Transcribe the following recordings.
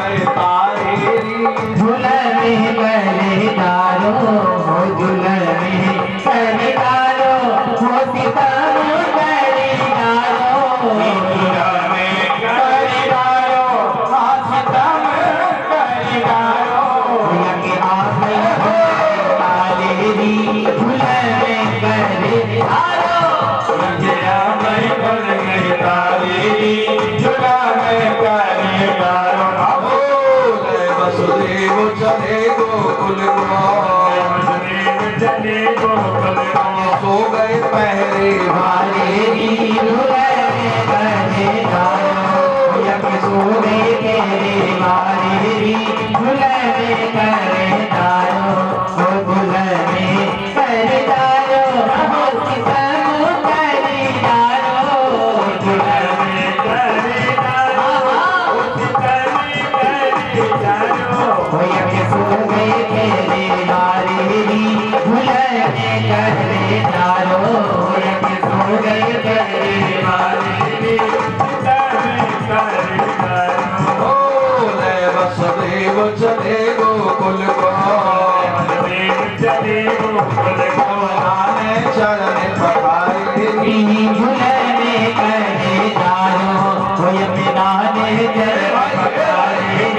गए तारेरी झूलने पहरेदारो हो झूलने पहरेदारो हो सितम पहरेदारो झूलने पहरेदारो हो सितम पहरेदारो यके आगे हो तारेरी झूलने पहरेदारो जया मैं बन गई तारेरी झूलने पहरेदारो अबो वसुदेव चले गोकुल को चले गोकुल को सो गए पहरे वालेरी झूलने पहरेदारो यके सोने तेरे वालेरी झूलने पहरेदारो हो झूलने पहरेदारो हो सितम पहरेदारो झूलने पहरेदारो हो सितम पहरेदारो हो यके सोने तेरे वालेरी झूलने पहरेदारो यके सोने तेरे वालेरी वसुदेव चले गोकुल को चले गोकुल को नाने चरण पखारे झूलने पहरेदारो हो यके नाने चरण पखारे हो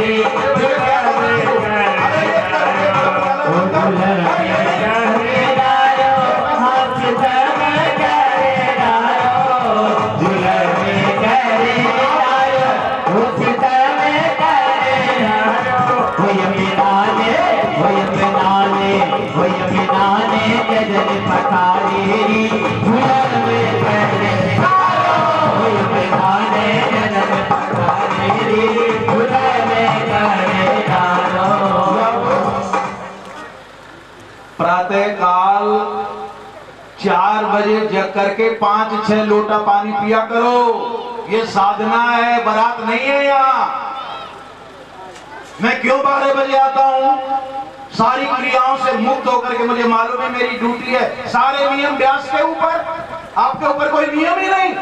झूलने पहरेदारो हाथ सितम पहरेदारो झूलने पहरेदारो हो सितम पहरेदारो हो यके नाने चरण पखारे झूलने पहरेदारो हो यके नाने चरण पखारे झूलने पहरेदारो प्रातः काल 4 बजे जग करके 5-6 लोटा पानी पिया करो। ये साधना है, बारात नहीं है यहाँ। मैं क्यों 12 बजे आता हूँ? सारी क्रियाओं से मुक्त होकर के मुझे मालूम है मेरी ड्यूटी है। सारे नियम व्यास के ऊपर, आपके ऊपर कोई नियम ही नहीं।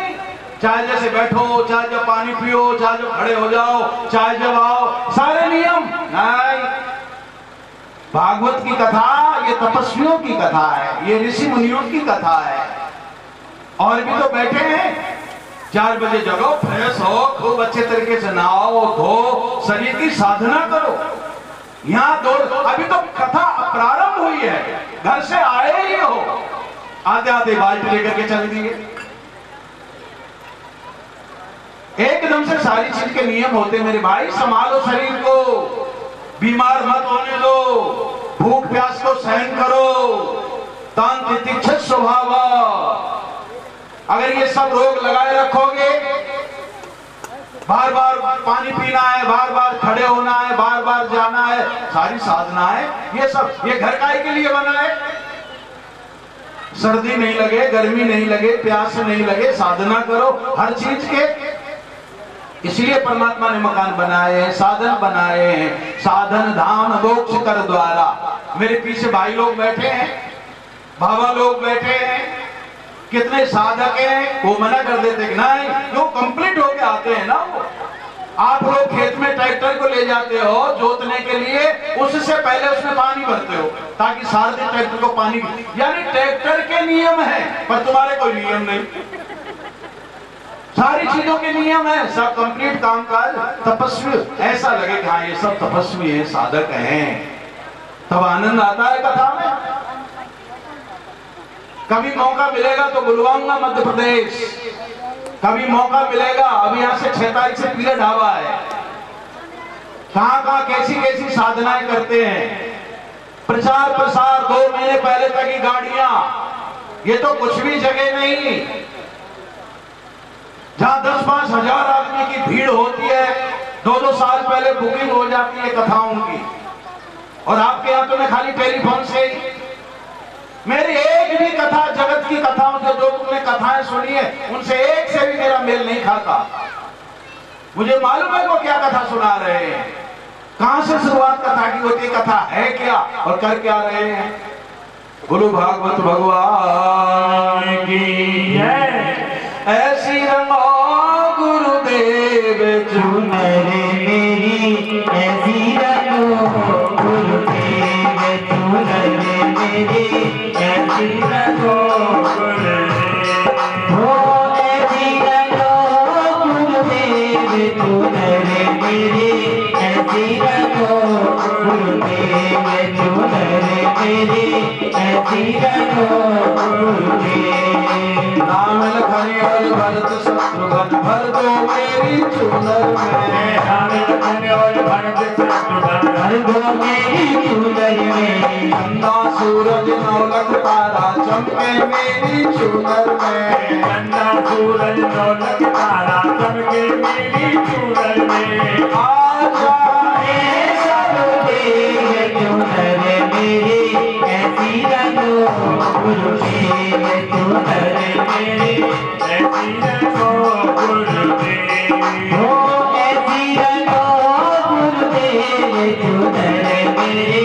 चाहे जैसे बैठो, चाहे जब पानी पियो, चाहे जब खड़े हो जाओ, चाहे जब आओ, सारे नियम नहीं। भागवत की कथा ये तपस्वियों की कथा है, ये ऋषि मुनियों की कथा है। और भी तो बैठे हैं। 4 बजे जगो, फ्रेश हो, खूब अच्छे तरीके से नहाओ धो, शरीर की साधना करो। यहाँ दो अभी तो कथा प्रारंभ हुई है, घर से आए ही हो, आते आते बाल्टी लेकर के चल दिए। एकदम से सारी चीज के नियम होते मेरे भाई। संभालो शरीर को, बीमार मत होने दो, भूख प्यास को सहन करो, तान तितिक्ष स्वभाव। अगर ये सब रोग लगाए रखोगे, बार बार पानी पीना है, बार बार खड़े होना है, बार बार जाना है, सारी साधना है, ये सब ये घर काय के लिए बना है। सर्दी नहीं लगे, गर्मी नहीं लगे, प्यास नहीं लगे, साधना करो हर चीज के। इसलिए परमात्मा ने मकान बनाए हैं, साधन बनाए हैं, साधन धाम मोक्ष कर द्वारा। मेरे पीछे भाई लोग बैठे हैं, बाबा लोग बैठे हैं, कितने साधक हैं। वो मना कर देते कि नहीं, वो कंप्लीट होके आते हैं ना। वो आप लोग खेत में ट्रैक्टर को ले जाते हो जोतने के लिए, उससे पहले उसमें पानी भरते हो ताकि सारे ट्रैक्टर को पानी, यानी ट्रैक्टर के नियम है, पर तुम्हारे कोई नियम नहीं। सारी चीजों के नियम है, सब कंप्लीट काम काज। तपस्वी ऐसा लगे कि हाँ ये सब तपस्वी है, साधक हैं, तब आनंद आता है कथा में। कभी मौका मिलेगा तो बुलवाऊंगा मध्य प्रदेश, कभी मौका मिलेगा। अभी यहाँ से 6 तारीख से पीला ढाबा है, कहाँ कहाँ कैसी कैसी साधनाएं करते हैं। प्रचार प्रसार 2 महीने पहले तक की गाड़ियां, ये तो कुछ भी जगह नहीं। जहां 10-5 हजार आदमी की भीड़ होती है, 2-2 साल पहले बुकिंग हो जाती है कथाओं की। और आपके यहाँ तो मैं खाली टेलीफोन से ही, मेरी एक भी कथा, जगत की कथाओं से जो तुमने कथाएं सुनी है, उनसे एक से भी मेरा मेल नहीं खाता। मुझे मालूम है वो क्या कथा सुना रहे हैं, कहां से शुरुआत कथा की होती है, कथा है क्या और कर क्या रहे हैं। बोलो भागवत भगवान की जय। ऐसी रंगो गुरुदेव चुनरे मेरी ऐसी रखो गुरुदेव चूनर मेरी, ऐसी रखो गुरुदेव। नाम लखन और भरत शत्रुघ्न भर दो मेरी चूनर में, नाम लखन और भरत शत्रुघ्न भर दो मेरी चूनर में। चंदा सूरज नौलख तारा चमके मेरी चूनर में, चंदा सूरज नौलख तारा चमके मेरी चूनर में। आ जाए सब देव चूनर मेरी, ऐसी रखो गुरुदेव चूनर मेरी, ऐसी रखो गुरुदेव। हो ऐसी रखो गुरुदेव चूनर मेरी,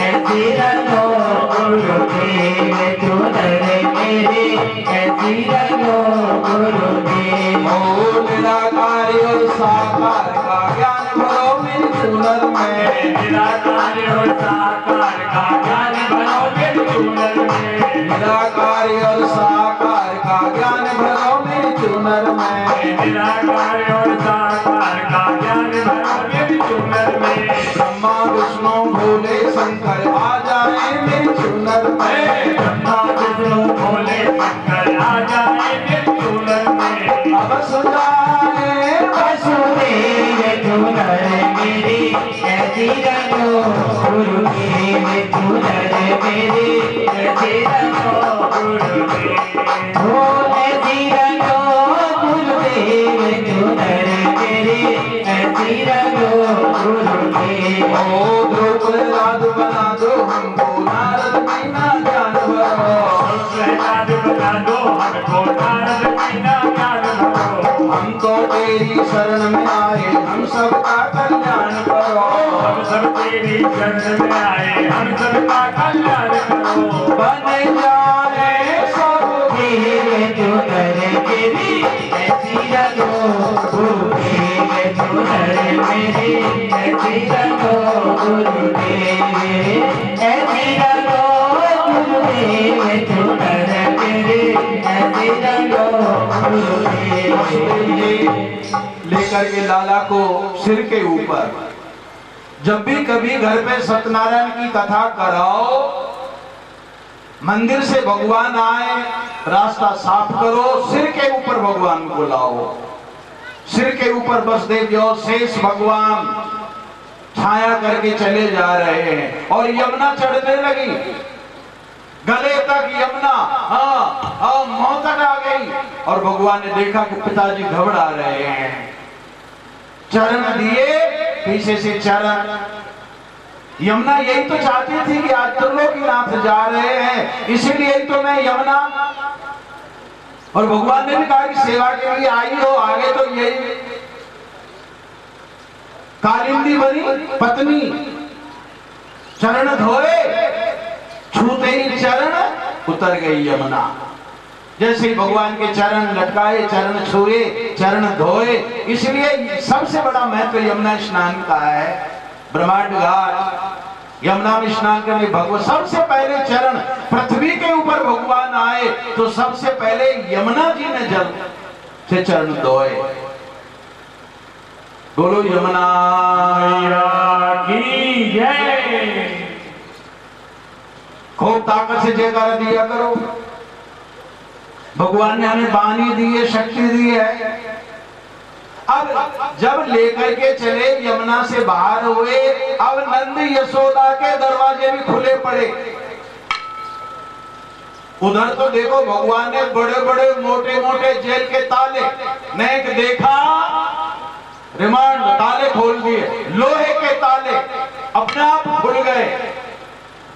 ऐसी रखो गुरुदेव चूनर मेरी, ऐसी रखो गुरुदेव। ओ निराकार और साकार का ज्ञान भरो मेरी चूनर में, निराकार और साकार का ज्ञान भरो मेरी चूनर में। निराकार और साकार का ज्ञान भरो मेरी चूनर में, निराकार और साकार का ज्ञान भरो मेरी चूनर में। ब्रह्मा विष्णु भोले शंकर आ जाए मेरी चूनर में, ब्रह्मा विष्णु भोले शंकर आ जाए मेरी चूनर में। अब सुनाए वसुदेव चूनर मेरी, ऐसी रखो गुरुदेव चूनर मेरी, ऐसी रखो गुरुदेव। हो ऐसी रखो गुरुदेव चूनर मेरी, ऐसी रखो गुरुदेव। ओ द्रौपद राज बना दो हमको नारद बिना ज्ञान भरो, प्रहलाद बना दो हमको नारद बिना ज्ञान भरो। हम तो तेरी शरण में आए हम सबका कल्याण करो, हम सब तेरी शरण में आए, हम सबका कल्याण करो। बन जाए सब देव चूनर मेरी, ऐसी रखो गुरुदेव चूनर मेरी, ऐसी रखो गुरुदेव। ऐसी रखो गुरुदेव चूनर मेरी, ऐसी रखो गुरुदेव। लेकर के लाला को सिर के ऊपर, जब भी कभी घर पे सत्यनारायण की कथा कराओ, मंदिर से भगवान आए रास्ता साफ करो, सिर के ऊपर भगवान को लाओ। सिर के ऊपर बसदेव जो शेष भगवान छाया करके चले जा रहे हैं और यमुना चढ़ने लगी, गले तक यमुना, हाँ मुंह तक आ गई। और भगवान ने देखा कि पिताजी घबरा रहे हैं, चरण दिए पीछे से चरण। यमुना यही तो चाहती थी कि आज त्रिलोकीनाथ जा रहे हैं, इसीलिए तो मैं यमुना। और भगवान ने भी कहा कि सेवा के लिए आई हो, आगे तो यही कालिंदी बनी पत्नी, चरण धोए, छूते ही चरण उतर गई यमुना। जैसे ही भगवान के चरण लटकाए, चरण छुए, चरण धोए। इसलिए सबसे बड़ा महत्व यमुना स्नान का है। ब्रह्मांड घाट यमुना में स्नान करने भगवान सबसे पहले चरण, पृथ्वी के ऊपर भगवान आए तो सबसे पहले यमुना जी ने जल से चरण धोए। बोलो यमुना की जय। खूब ताकत से जयकारा दिया करो। भगवान ने हमें वाणी दी है, शक्ति दी है। अब जब लेकर के चले यमुना से बाहर हुए, अब नंद यशोदा के दरवाजे भी खुले पड़े। उधर तो देखो भगवान ने बड़े बड़े मोटे मोटे जेल के ताले, नेक देखा रिमांड ताले खोल दिए, लोहे के ताले अपने आप खुल गए,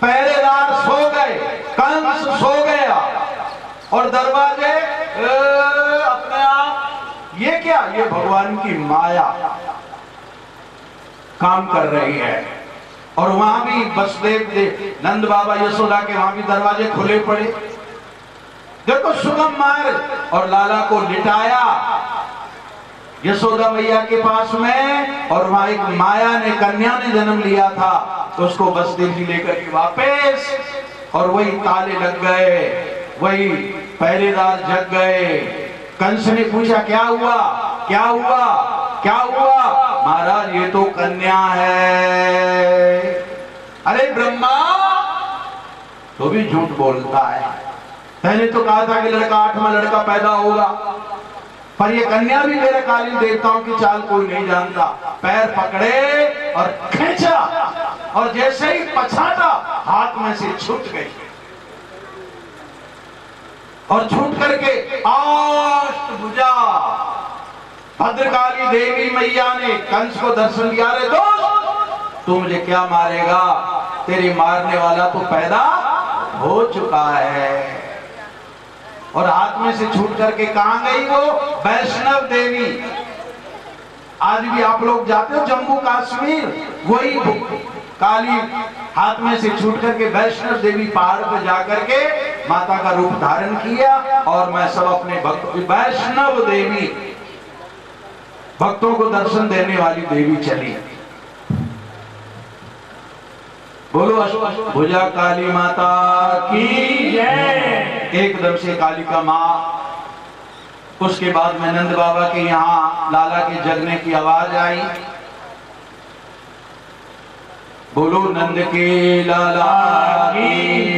पहरेदार सो गए, कंस सो गया और दरवाजे अपने आप। ये क्या? ये भगवान की माया काम कर रही है। और वहां भी वसुदेव नंद बाबा यशोदा के वहां भी दरवाजे खुले पड़े। देखो सुगम मार्ग। और लाला को लिटाया यशोदा मैया के पास में, और वहां एक माया ने, कन्या ने जन्म लिया था, तो उसको वसुदेव जी लेकर के वापस, और वही ताले लग गए, वही पहरेदार जग गए। कंस ने पूछा क्या हुआ, क्या हुआ, क्या हुआ? महाराज ये तो कन्या है। अरे ब्रह्मा तो भी झूठ बोलता है। पहले तो कहा था कि लड़का 8वां लड़का पैदा होगा, पर ये कन्या भी मेरे कालीन देवताओं की चाल कोई नहीं जानता। पैर पकड़े और खींचा और जैसे ही पछाटा हाथ में से छूट गई और छूट करके अष्टभुजा भद्रकाली देवी मैया ने कंस को दर्शन दिया। रे दोस्त तू मुझे क्या मारेगा, तेरी मारने वाला तो पैदा हो चुका है। और हाथ में से छूट करके कहां गई वो वैष्णव देवी। आज भी आप लोग जाते हो जम्मू कश्मीर, वही काली हाथ में से छूट करके वैष्णव देवी पहाड़ पर जाकर के माता का रूप धारण किया। और मैं सब अपने भक्तों, वैष्णव देवी भक्तों को दर्शन देने वाली देवी चली। बोलो अष्टभुजा काली माता की जय। एकदम से कालिका माँ, उसके बाद में नंद बाबा के यहाँ लाला के जगने की आवाज आई। बोलो नंद के लाला की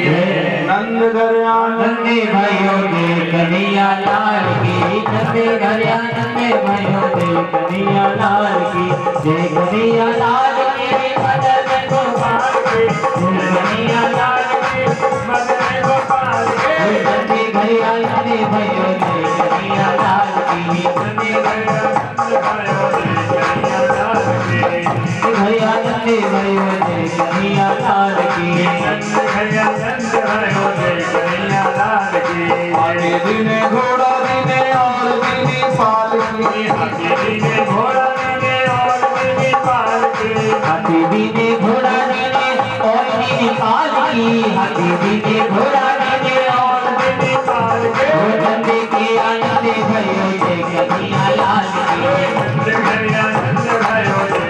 जय। नंद घर नंदे भाइयों दे कन्हैया लाल की, नंदे घर नंदे भाइयों दे कन्हैया लाल की जय। कन्हैया लाल की मदन गोपाल की, कन्हैया लाल की मदन गोपाल की। नंदे भैया नंदे भाइयों दे कन्हैया लाल की, नंदे भैया नंदे भाइयों दे कन्हैया लाल की। भैया नंदे भाइयों दे कन्हैया लाल की, नंदे भैया नंदे भाइयों दे कन्हैया लाल की। आगे दिने घोड़ा दिने और दिने पाल की, हाथी दीने घोड़ा दीने और दीने पाल की। हाथी दीने घोड़ा दीने और दीने पाल की, हाथी दीने घोड़ा दीने और दीने पाल की। नंदे के आनंदे भयो जय कन्हैया लाल की, नंदे भैया नंदे भयो जय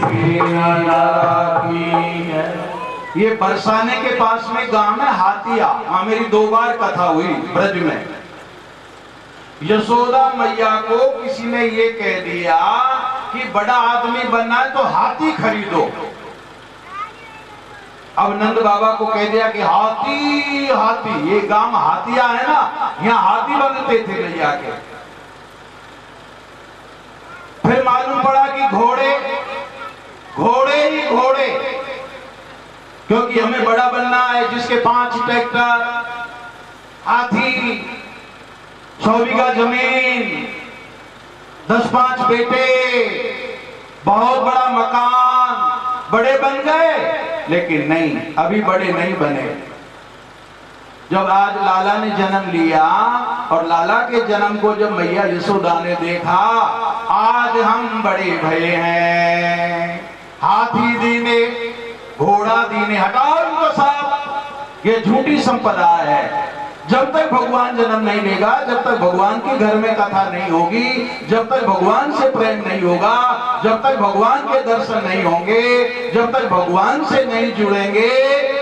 कन्हैया लाल की। ये बरसाने के पास में गांव में हाथिया, वहां मेरी 2 बार कथा हुई ब्रज में। यशोदा मैया को किसी ने ये कह दिया कि बड़ा आदमी बनना है तो हाथी खरीदो। अब नंद बाबा को कह दिया कि हाथी हाथी, ये गांव हाथिया है ना, यहाँ हाथी बनते थे भैया के। फिर मालूम पड़ा कि घोड़े घोड़े ही घोड़े, क्योंकि हमें बड़ा बनना है, जिसके 5 ट्रैक्टर, हाथी, 100 बीघा जमीन, 10-5 बेटे, बहुत बड़ा मकान, बड़े बन गए। लेकिन नहीं, अभी बड़े नहीं बने। जब आज लाला ने जन्म लिया और लाला के जन्म को जब मैया यशोदा ने देखा, आज हम बड़े भये हैं। हाथी दीने घोड़ा दीने, हटाओ इनको साहब, ये झूठी संपदा है। जब तक भगवान जन्म नहीं लेगा, जब तक भगवान के घर में कथा नहीं होगी, जब तक भगवान से प्रेम नहीं होगा, जब तक भगवान के दर्शन नहीं होंगे, जब तक भगवान से नहीं जुड़ेंगे,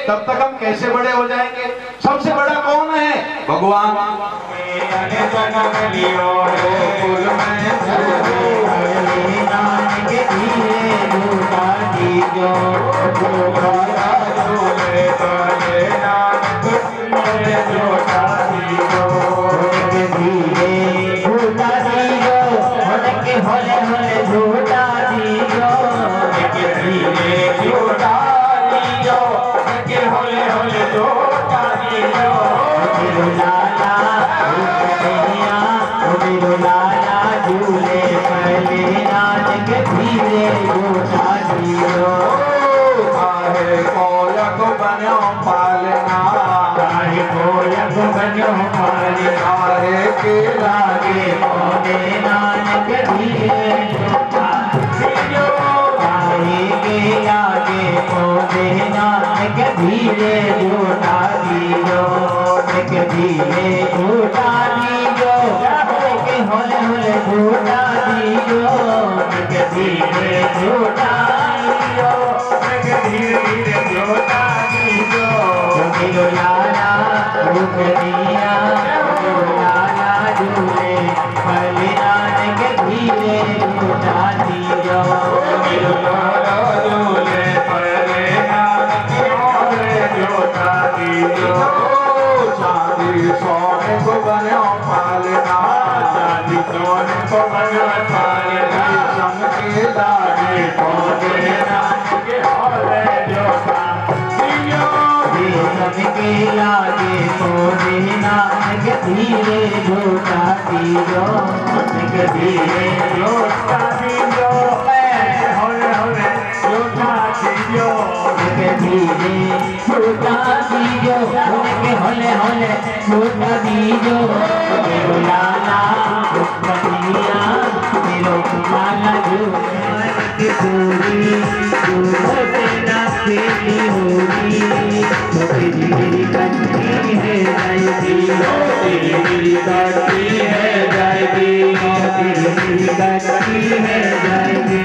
तब तक हम कैसे बड़े हो जाएंगे। सबसे बड़ा कौन है? भगवान। धीरे को देना के होले जोता दियो ये सबके लागे को देना के धीरे जोता दियो के धीरे जोता दियो होले होले जोता दियो के धीरे जोता दियो के होले होले जोता दियो मेरो लाला बनिया मेरो लाला जो पूरी तेरा तेरी होगी तेरी करती है जाएगी तेरी करती है जाएगी तेरी करती है जाएगी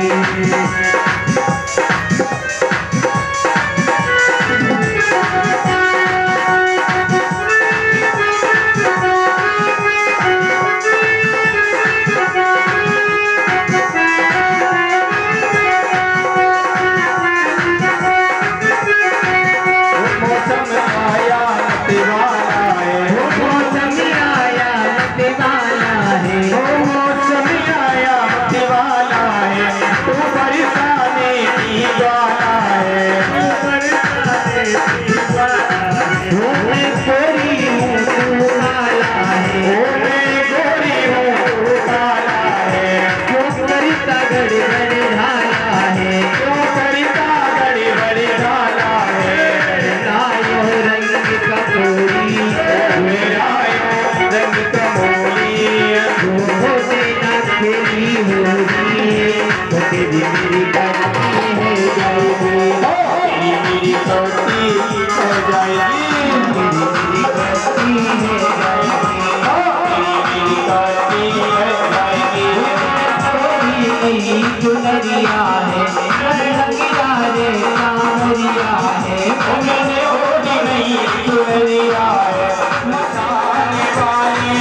चुनरिया है रंगिया रे कांवरिया है मैंने ओढ़ी नहीं चुनरिया है मसाने वाली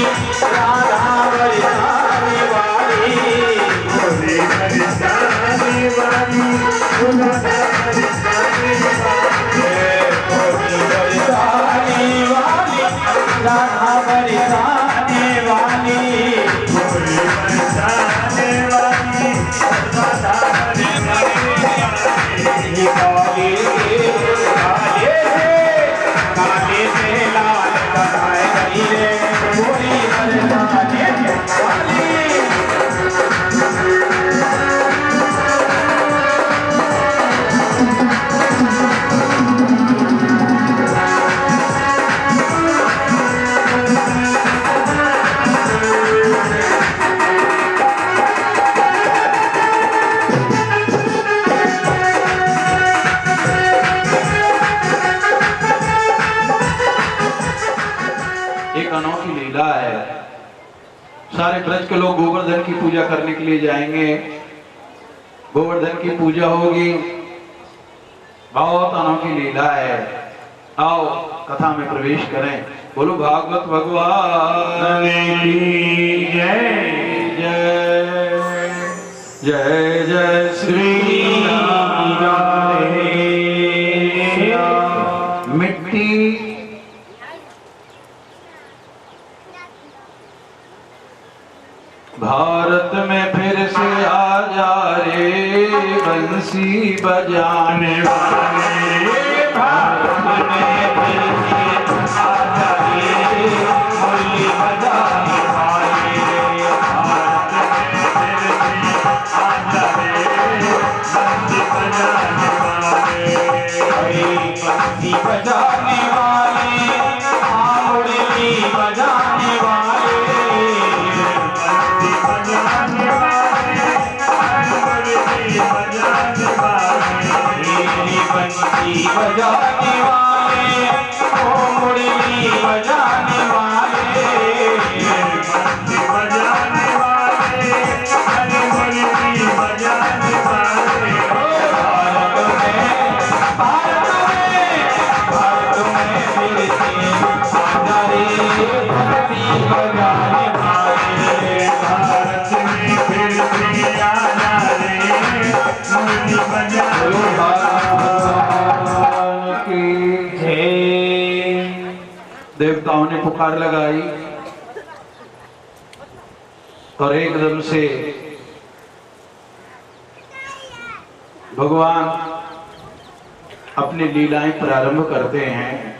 राधा बरसाने वाली ओढ़ी बरसाने वाली ओढ़ी बरसाने वाली राधा बरसाने वाली ओढ़ी बरसाने वाली काले से लाल बनाए गई रे पूरी बरसाने वाली अनोखी लीला है। सारे ब्रज के लोग गोवर्धन की पूजा करने के लिए जाएंगे, गोवर्धन की पूजा होगी। बहुत अनोखी लीला है। आओ कथा में प्रवेश करें। बोलो भागवत भगवान की जय जय जय जय श्री राम। मिट्टी भारत में फिर से आ जा रे बंसी बजाने वाले। भारत में फिर से आ जा रे मुरली बजाने वाले। भारत में फिर से आ जा रे बंसी बजाने वाले। बंसी बजाने वाले मुरली बजाने वाले। बंसी बजाने वाले ओ मुरली बजाने वाले। बंसी बजाने वाले अरे मुरली बजाने वाले। भारत में फिर से आजा रे बंसी बजाने वाले। भारत में फिर से आजा रे मुरली बजाने वाले। देवताओं ने पुकार लगाई और एकदम से भगवान अपनी लीलाएं प्रारंभ करते हैं।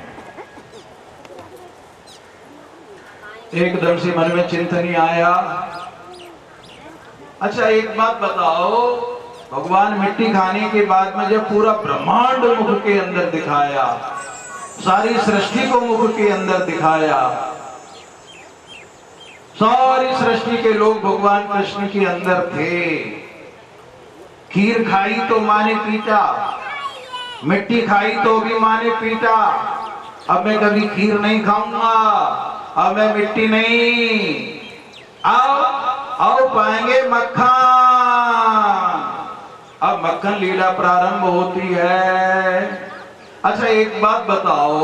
एकदम से मन में चिंतन आया, अच्छा एक बात बताओ, भगवान मिट्टी खाने के बाद में जब पूरा ब्रह्मांड मुख के अंदर दिखाया, सारी सृष्टि को मुख के अंदर दिखाया, सारी सृष्टि के लोग भगवान कृष्ण के अंदर थे, खीर खाई तो माँ ने पीटा, मिट्टी खाई तो भी माँ ने पीटा, अब मैं कभी खीर नहीं खाऊंगा, अब मैं मिट्टी नहीं, आओ पाएंगे मक्खन। अब मक्खन लीला प्रारंभ होती है। अच्छा एक बात बताओ,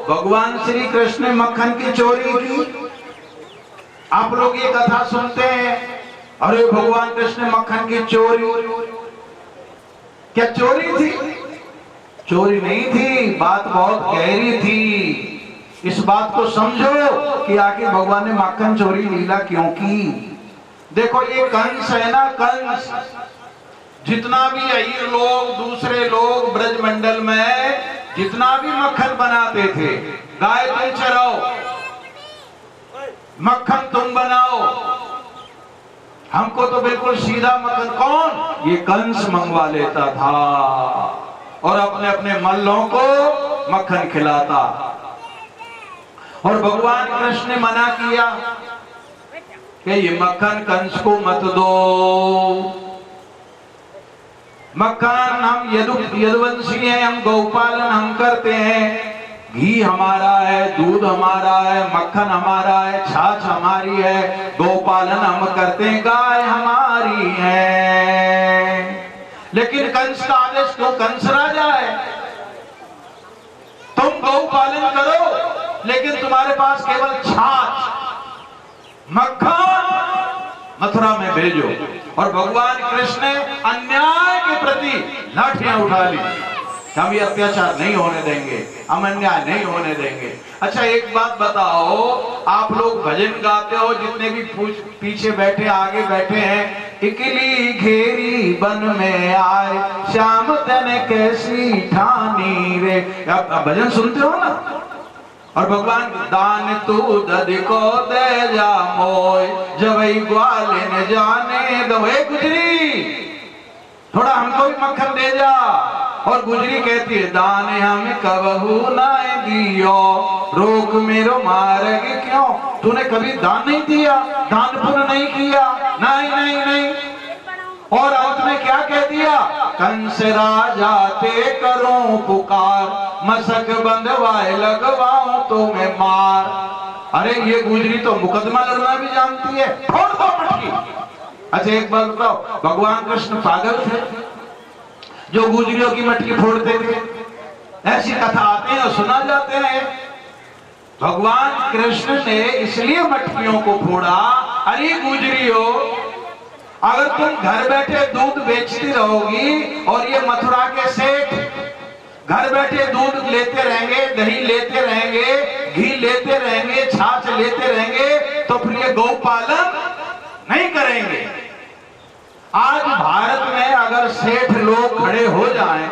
भगवान श्री कृष्ण ने मक्खन की चोरी की? आप लोग ये कथा सुनते हैं, अरे भगवान कृष्ण ने मक्खन की चोरी, क्या चोरी थी? चोरी नहीं थी, बात बहुत गहरी थी। इस बात को समझो कि आखिर भगवान ने मक्खन चोरी लीला क्यों की। देखो ये कंस है ना, कंस, जितना भी अहीर लोग, दूसरे लोग ब्रजमंडल में जितना भी मक्खन बनाते थे, गाय तुम चराओ, मक्खन तुम बनाओ, हमको तो बिल्कुल सीधा मक्खन, कौन? ये कंस मंगवा लेता था और अपने अपने मल्लों को मक्खन खिलाता। और भगवान कृष्ण ने मना किया कि ये मक्खन कंस को मत दो, मक्खन हम यदुवंशी हैं, हम गौपालन हम करते हैं, घी हमारा है, दूध हमारा है, मक्खन हमारा है, छाछ हमारी है, गौपालन हम करते हैं, गाय हमारी है। लेकिन कंस का आदेश क्यों? कंस राजा है, तुम गौपालन करो लेकिन तुम्हारे पास केवल छाछ मक्खन मथुरा में भेजो। और भगवान कृष्ण ने अन्याय के प्रति लाठियां उठा ली, हम ये अत्याचार नहीं होने देंगे, हम अन्याय नहीं होने देंगे। अच्छा एक बात बताओ, आप लोग भजन गाते हो, जितने भी पीछे बैठे आगे बैठे हैं, इकली घेरी बन में आए श्याम तन कैसी ठानी रे, आप भजन सुनते हो ना। और भगवान दान तू दद को दे जा मोय, जवई ग्वाले न जाने दो, गुजरी थोड़ा हमको भी मक्खन दे जा। और गुजरी कहती है, दान हम कबहू ना दियो, रोक मेरो मार्ग क्यों, तूने कभी दान नहीं दिया, दान पुण्य नहीं किया, नहीं नहीं नहीं। और अंत में क्या कह दिया, कंस राजा ते करूं पुकार, मसक बंधवाए लगवाऊं तो मैं मार। अरे ये गुजरी तो मुकदमा लड़ना भी जानती है, फोड़ दो मटकी। अच्छा एक बात बताओ, भगवान कृष्ण पागल थे जो गुजरियों की मटकी फोड़ते थे? ऐसी कथा आते हैं और सुना जाते हैं। भगवान कृष्ण ने इसलिए मटकियों को फोड़ा, अरे गुजरियों, अगर तुम घर बैठे दूध बेचती रहोगी और ये मथुरा के सेठ घर बैठे दूध लेते रहेंगे, दही लेते रहेंगे, घी लेते रहेंगे, छाछ लेते रहेंगे, तो फिर ये गौपालन नहीं करेंगे। आज भारत में अगर सेठ लोग खड़े हो जाएं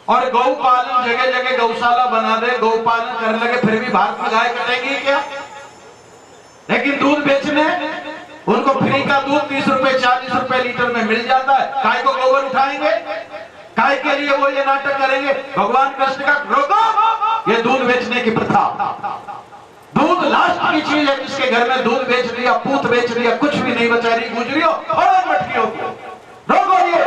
और गौपालन जगह जगह गौशाला बना दे, गौपालन करने लगे, फिर भी भारत में गाय कटेगी क्या? लेकिन दूध बेचने उनको फ्री का दूध 30 रुपए 40 रुपए लीटर में मिल जाता है, काय को गोबर उठाएंगे, काय के लिए वो ये नाटक करेंगे? भगवान कृष्ण का रोको ये दूध बेचने की प्रथा। दूध लास्ट की चीज है, जिसके घर में दूध बेच दिया, पूत बेच दिया, कुछ भी नहीं बचा रही गुजरियों और मटकियों को रोको ये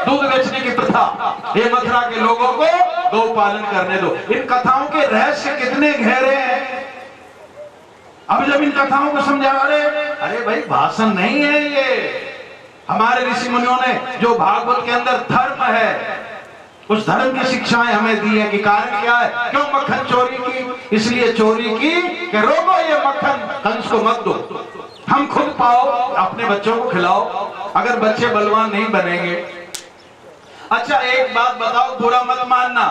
दूध बेचने की प्रथा। ये मथुरा के लोगों को गौपालन करने दो। इन कथाओं के रहस्य कितने गहरे हैं। अब जब इन कथाओं को समझा, अरे भाई भाषण नहीं है ये, हमारे ऋषि मुनियों ने जो भागवत के अंदर धर्म है, उस धर्म की शिक्षाएं हमें दी है कि कारण क्या है, क्यों मक्खन चोरी की? इसलिए चोरी की कि रोको ये मक्खन, कंस को मत दो, हम खुद पाओ, अपने बच्चों को खिलाओ, अगर बच्चे बलवान नहीं बनेंगे। अच्छा एक बात बताओ, बुरा मत मानना,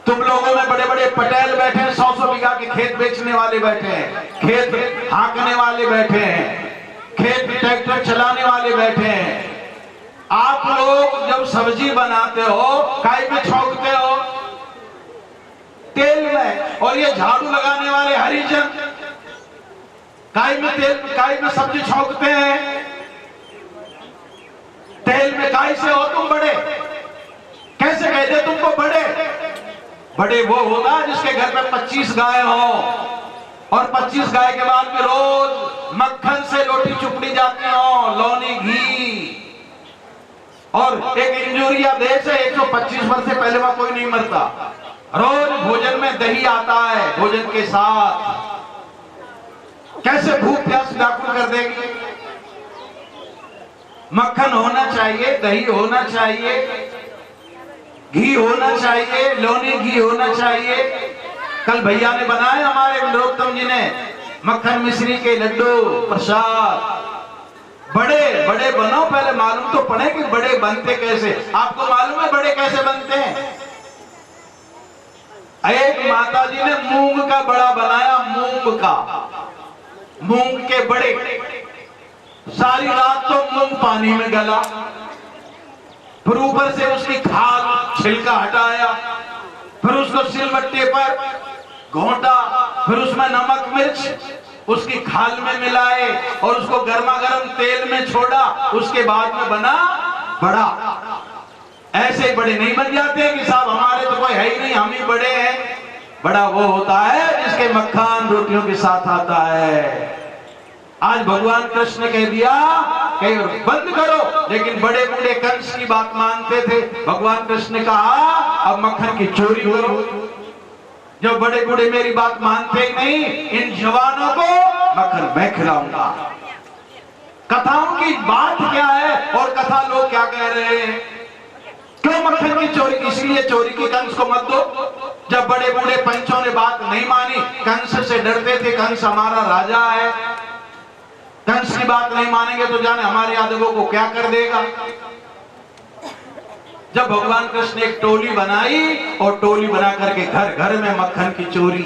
तुम लोगों में बड़े बड़े पटेल बैठे हैं, 100-100 बीघा के खेत बेचने वाले बैठे हैं, खेत हाँकने वाले बैठे हैं, खेत ट्रैक्टर चलाने वाले बैठे हैं। आप लोग जब जब सब्जी बनाते हो काई में छौंकते हो? तेल में। और ये झाड़ू लगाने वाले हरिजन काई में तेल, काई में सब्जी छौंकते हैं, तेल में। काई से हो तुम बड़े? कैसे कहते तुमको बड़े? बड़े वो होगा जिसके घर में 25 गाय हो और 25 गाय के बाद में रोज मक्खन से रोटी चुपड़ी जाती हो, लौनी घी। और एक इंजूरिया देश है, 125 वर्ष से पहले वहां कोई नहीं मरता। रोज भोजन में दही आता है भोजन के साथ। कैसे भूख प्यास व्याकुल कर देगी? मक्खन होना चाहिए, दही होना चाहिए, घी होना चाहिए, लौनी घी होना चाहिए। कल भैया ने बनाए हमारे नरोत्तम जी ने मक्खन मिश्री के लड्डू प्रसाद। बड़े बड़े बनो, पहले मालूम तो पड़े कि बड़े बनते कैसे। आपको मालूम है बड़े कैसे बनते हैं? एक माता जी ने मूंग का बड़ा बनाया, मूंग का, मूंग के बड़े। सारी रात तो मूंग पानी में गला, फिर ऊपर से उसकी खाल छिलका हटाया, फिर उसको सिलबट्टे पर घोंटा, फिर उसमें नमक मिर्च उसकी खाल में मिलाए और उसको गर्मा गर्म तेल में छोड़ा। उसके बाद में बना बड़ा। ऐसे ही बड़े नहीं बन जाते कि साहब हमारे तो कोई है ही नहीं, हम ही बड़े हैं। बड़ा वो होता है जिसके मक्खन रोटियों के साथ आता है। आज भगवान कृष्ण ने कह दिया कि बंद करो, लेकिन बड़े बूढ़े कंस की बात मानते थे। भगवान कृष्ण ने कहा अब मक्खन की चोरी करो। जो बड़े बूढ़े मेरी बात मानते ही नहीं, इन जवानों को मक्खन मैं खिलाऊंगा। कथाओं की बात क्या है और कथा लोग क्या कह रहे हैं? क्यों मक्खन की चोरी? इसलिए चोरी की कंस को मत दो। जब बड़े बूढ़े पंचों ने बात नहीं मानी, कंस से डरते थे, कंस हमारा राजा है, कंस की बात नहीं मानेंगे तो जाने हमारे यादवों को क्या कर देगा। जब भगवान कृष्ण ने एक टोली बनाई और टोली बना करके घर घर में मक्खन की चोरी,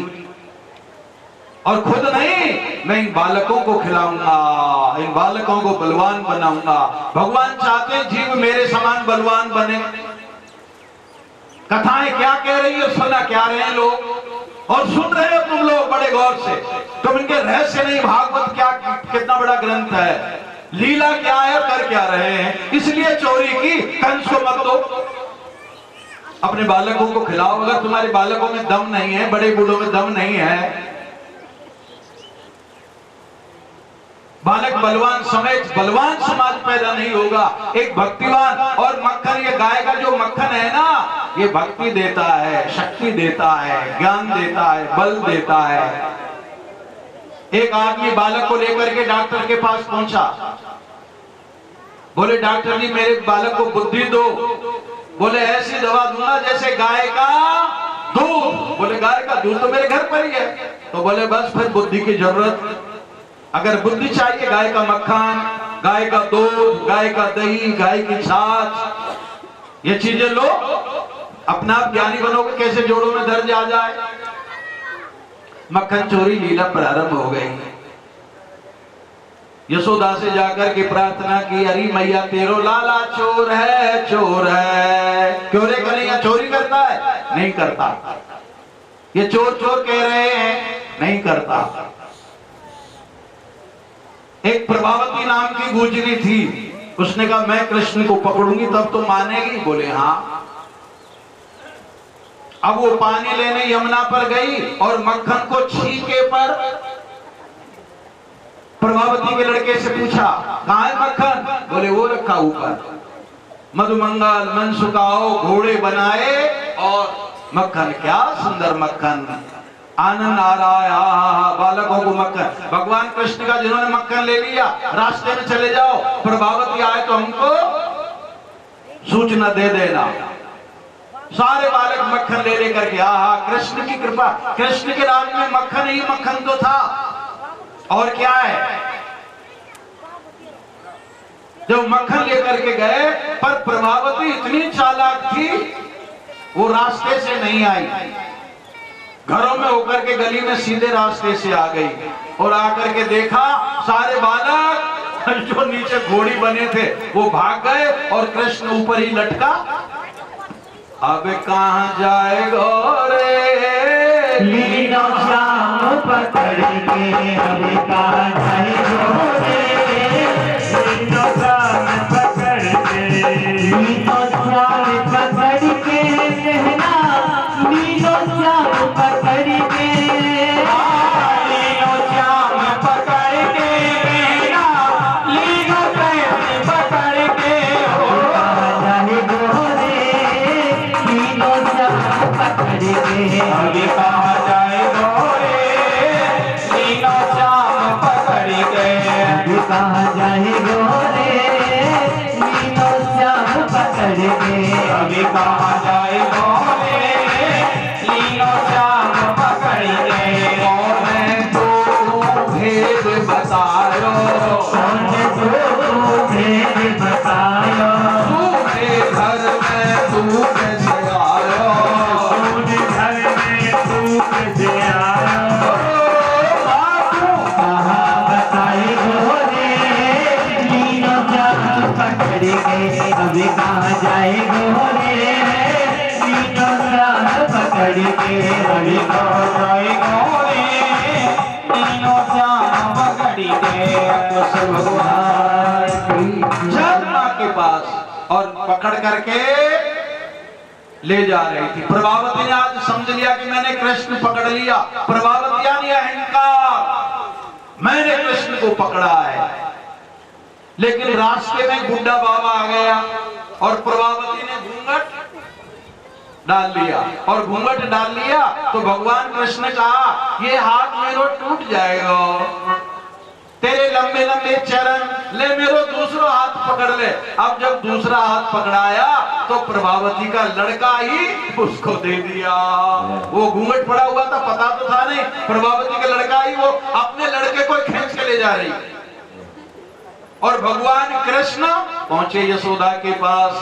और खुद नहीं, मैं इन बालकों को खिलाऊंगा, इन बालकों को बलवान बनाऊंगा। भगवान चाहते जीव मेरे समान बलवान बने। कथाएं क्या कह रही है, सुना क्या रहे हैं लोग, और सुन रहे हो तुम लोग बड़े गौर से। तुम इनके रहस्य नहीं, भागवत क्या कितना बड़ा ग्रंथ है, लीला क्या है, कर क्या रहे हैं। इसलिए चोरी की, कंस को मत दो, अपने बालकों को खिलाओ। अगर तुम्हारे बालकों में दम नहीं है, बड़े बूढ़ों में दम नहीं है, बालक बलवान बलवान समाज पैदा नहीं होगा। एक भक्तिवान, और मक्खन, ये गाय का जो मक्खन है ना, ये भक्ति देता है, शक्ति देता है, ज्ञान देता है, बल देता है। एक आदमी बालक को लेकर के डॉक्टर के पास पहुंचा। बोले डॉक्टर जी मेरे बालक को बुद्धि दो। बोले ऐसी दवा दूंगा जैसे गाय का दूध। बोले गाय का दूध तो मेरे घर पर ही है। तो बोले बस फिर बुद्धि की जरूरत, अगर बुद्धि चाहिए, गाय का मक्खन, गाय का दूध, गाय का दही, गाय की छाछ, ये चीजें लो, अपना आप ज्ञानी बनोगे। कैसे जोड़ों में दर्द आ जाए। मक्खन चोरी लीला प्रारंभ हो गई। यशोदा से जाकर के प्रार्थना की, अरे मैया तेरो लाला चोर है, चोर है। क्यों रे कन्हैया चोरी करता है? नहीं करता। ये चोर चोर कह रहे हैं, नहीं करता। एक प्रभावती नाम की गुजरी थी, उसने कहा मैं कृष्ण को पकड़ूंगी तब तो मानेगी। बोले हाँ। अब वो पानी लेने यमुना पर गई और मक्खन को छीके पर प्रभावती के लड़के से पूछा कहाँ है मक्खन? बोले वो रखा ऊपर। मधुमंगल मन सुखाओ घोड़े बनाए और मक्खन, क्या सुंदर मक्खन, आनंद आ रहा है बालकों को मक्खन। भगवान कृष्ण का जिन्होंने मक्खन ले लिया, रास्ते में चले जाओ, प्रभावती आए तो हमको सूचना दे देना। सारे बालक मक्खन ले लेकर के, आहा कृष्ण की कृपा। कृष्ण के राज में मक्खन ही मक्खन तो था, और क्या है। जब मक्खन लेकर के गए, पर प्रभावती इतनी चालाक थी, वो रास्ते से नहीं आई, घरों में होकर के गली में सीधे रास्ते से आ गई। और आकर के देखा सारे बालक जो नीचे घोड़ी बने थे वो भाग गए और कृष्ण ऊपर ही लटका। अब कहाँ जाएगा रे लीनो श्याम पकड़ के, अब कहाँ जाएगा रे लीनो श्याम पकड़ के, लीनो श्याम पकड़ के कहना, लीनो श्याम पकड़ के, लीनो श्याम पकड़ के कहना, लीनो श्याम पकड़ के, कहाँ जाएगा रे लीनो श्याम पकड़ के, आगे कहाँ जाएगा रे लीनो श्याम पकड़ के, आगे कहाँ जाएगा रे लीनो श्याम पकड़ के, आगे कहाँ जाएगा रे लीनो श्याम पकड़ के, कौन तो भेद बतायो, कौन तो भेद बतायो, तूने घर में तू कैसे आयो, तूने घर में तू कैसे आयो, कहाँ बताएगो रे लीनो श्याम पकड़ के, अभी कहाँ जाएगो रे लीनो श्याम पकड़ के, अभी कहाँ जाएगो रे लीनो श्याम पकड़ के, कृष्ण भगवान जमुना के पास और पकड़ करके ले जा रही थी। प्रभावती ने आज समझ लिया कि मैंने कृष्ण पकड़ लिया। प्रभावती यानी अहंकार, मैंने कृष्ण को पकड़ा है। लेकिन रास्ते में बुड्ढा बाबा आ गया और प्रभावती ने घूंघट डाल लिया, और घूंघट डाल लिया तो भगवान कृष्ण ने कहा ये हाथ मेरो टूट जाएगा, तेरे लंबे लंबे चरण ले, मेरो दूसरा हाथ पकड़ ले। अब जब दूसरा हाथ पकड़ाया तो प्रभावती का लड़का ही उसको दे दिया। वो घूंघट पड़ा हुआ था, पता तो था नहीं, प्रभावती का लड़का ही वो अपने लड़के को खींच के ले जा रही। और भगवान कृष्ण पहुंचे यशोदा के पास।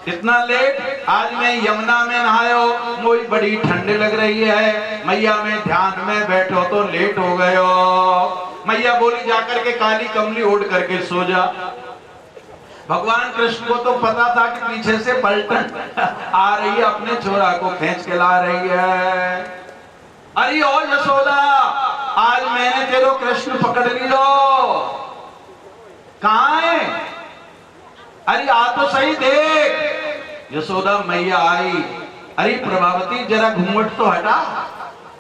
इतना लेट, आज मैं यमुना में नहायो, मुझे बड़ी ठंड लग रही है, मैया में ध्यान में बैठो तो लेट हो गयो। मैया बोली जाकर के काली कमली ओढ़ करके सो जा। भगवान कृष्ण को तो पता था कि पीछे से पलटन आ रही है, अपने छोरा को खींच के ला रही है। अरे ओ यशोदा, आज मैंने तेरो कृष्ण पकड़ लियो, कहाँ है? अरे आ तो सही देख। यशोदा मैया आई, अरे प्रभावती जरा घूंघट तो हटा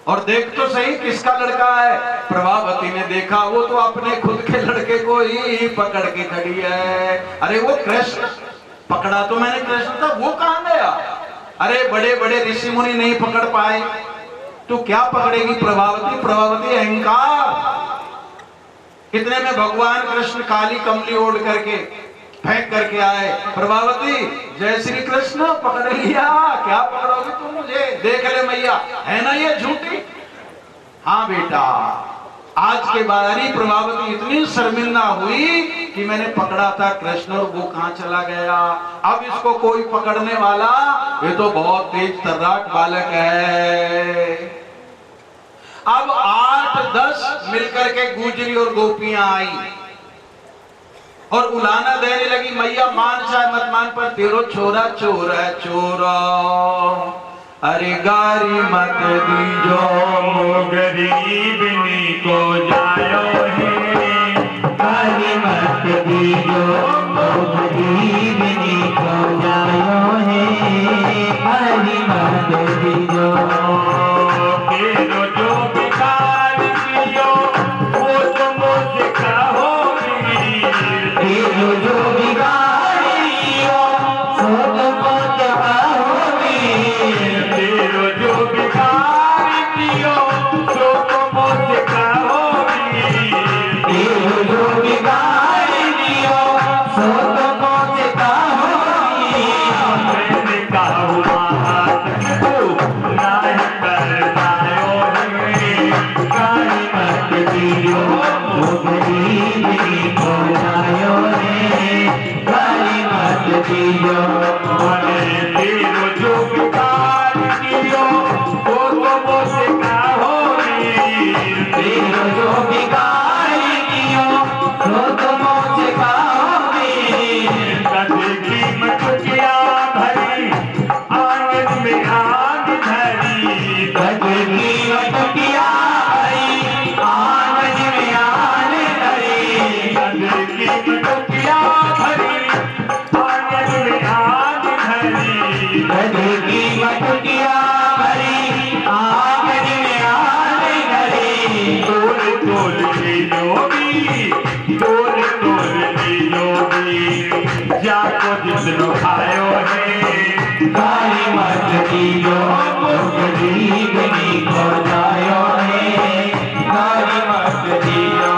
और देख तो सही किसका लड़का है। प्रभावती ने देखा, वो तो अपने खुद के लड़के को ही पकड़ के खड़ी है। अरे वो कृष्ण, पकड़ा तो मैंने कृष्ण था, वो कहां गया? अरे बड़े बड़े ऋषि मुनि नहीं पकड़ पाए, तो क्या पकड़ेगी प्रभावती? प्रभावती अहंकार। इतने में भगवान कृष्ण काली कमली ओढ़ करके फेंक करके आए। प्रभावती, जय श्री कृष्ण, पकड़ लिया? क्या पकड़ोगी तुम मुझे? देख ले मैया, है ना ये झूठी? हाँ बेटा, आज के बाद अरे प्रभावती इतनी शर्मिंदा हुई कि मैंने पकड़ा था कृष्ण और वो कहां चला गया। अब इसको कोई पकड़ने वाला, ये तो बहुत तेज तर्राट बालक है। अब 8-10 मिलकर के गुजरी और गोपियां आई और उलाना देने लगी, मैया मान चाहे मत मान पर तेरो छोरा चोर है, चोर। अरे गारी मत दीजो, गरीबनी को जायो है, गारी मत दीजो, गरीबनी को जायो है, गारी मत दीजो। तेरो जो बिगाड़ दियो, वो तो मुझे कहोगी, तेरो जो बिगाड़ दियो, वो तो मुझे कहोगी, तेरो जो बिगाड़ दियो, वो तो मुझे कहोगी, तेरो जो बिगाड़ दियो, वो तो मुझे कहोगी। मैंने कहा हाथ को नाय कर पायो रे, गाली मत दियो, वो गरीबी को जायो रे, गाली मत दियो। अरे तेरो जो बिगाड़ दियो, वो तो मुझे कहोगी, तेरो जो बिगाड़ दियो, वो तो मुझे गधे की मटकिया भरी आंगन में आने घरे। तोल तोल ली योगी, तोल तोल ली योगी, जाको जितनो खायो है। गाली मत दियो गरीब नी को जायो है, गाली मत दियो।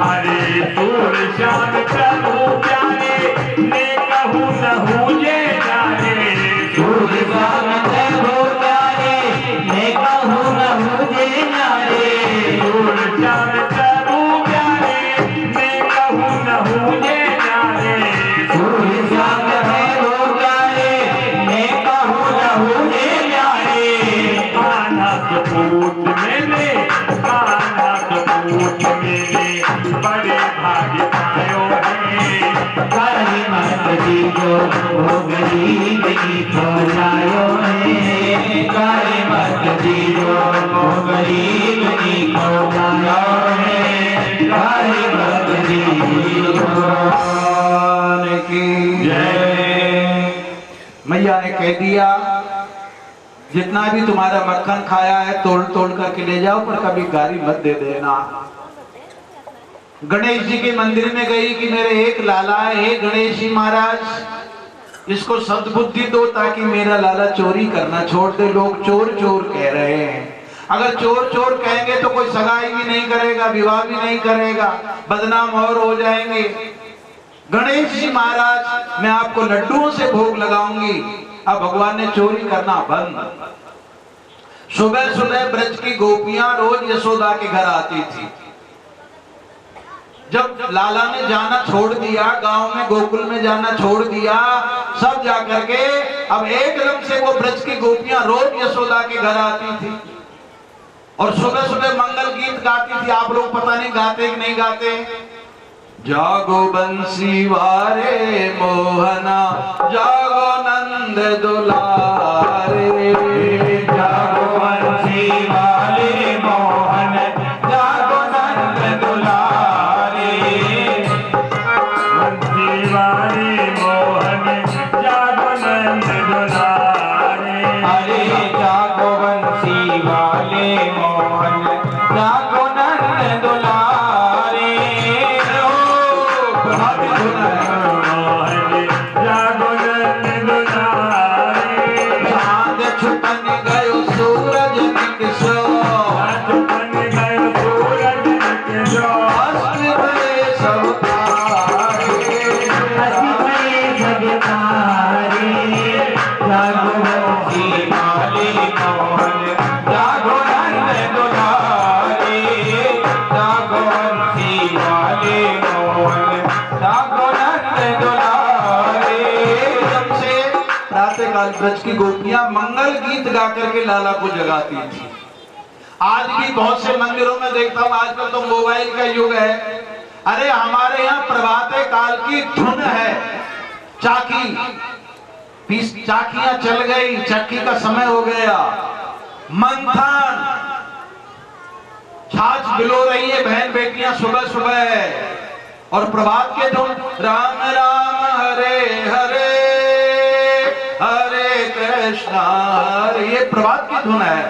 अरे सूर श्याम प्रभु प्यारे, ने कहूँ न हुए जाने। सूर श्याम प्रभु प्यारे, ने कहूँ न मुझे नारे। सूर श्याम प्रभु प्यारे, ने कहूँ न हुए जाने। सूर श्याम प्रभु प्यारे, ने कहूँ न मुझे नारे। कान्हा सपूत मेले, कान्हा सपूत मेले, बड़े भाग्य पायो है। गाली मत दियो गरीब नी को जायो है, गाली मत दियो गरीब नी को जायो है, गाली मत दियो। भगवान की जय। मैया ने कह दिया जितना भी तुम्हारा मक्खन खाया है तोड़ तोड़ करके ले जाओ, पर कभी गाली मत दे देना। गणेश जी के मंदिर में गई कि मेरे एक लाला है, हे गणेश जी महाराज इसको सद्बुद्धि दो ताकि मेरा लाला चोरी करना छोड़ दे। लोग चोर चोर कह रहे हैं, अगर चोर चोर कहेंगे तो कोई सगाई भी नहीं करेगा, विवाह भी नहीं करेगा, बदनाम और हो जाएंगे। गणेश जी महाराज मैं आपको लड्डुओं से भोग लगाऊंगी। अब भगवान ने चोरी करना बंद। सुबह सुबह ब्रज की गोपियां रोज यशोदा के घर आती थी। जब लाला ने जाना छोड़ दिया, गांव में गोकुल में जाना छोड़ दिया, सब जाकर के अब एकदम से वो ब्रज की गोपियां रोज यशोदा के घर आती थी और सुबह सुबह मंगल गीत गाती थी। आप लोग पता नहीं गाते कि नहीं गाते। जागो बंसी वारे मोहना, जागो नंद दुलारे। जागो बंसी वाले मोहन, जागो नंद दुलारे। बंसी वाले मोहन, जागो नंद दुलारे। अरे जागो बंसी वाले मोहन, जागो नंद दुलारे। मोहन, जागो नंद दुलारे। चांद छुपन गयो सूरज निकसो, छुपन गयो सूरज निकसो। अस्त भये सब तारे। हंसी भये सब तारे। जागो बंसी वाले मोहन, जागो नंद दुलारे। जागो बंसी वाले मोहन, जागो नंद दुलारे। एकदम से प्रातःकाल ब्रज की गोपियां मंगल गीत गा करके लाला को जगाती थी। आज भी बहुत से मंदिरों में देखता हूं, आजकल तो मोबाइल का युग है। अरे हमारे यहाँ प्रभाते काल की धुन है। चाकियां चल गई, चक्की का समय हो गया। मंथन, छाछ बिलो रही है बहन बेटियां सुबह सुबह और प्रभात के धुन राम राम हरे हरे हरे कृष्णा हरे, ये प्रभात की धुन है।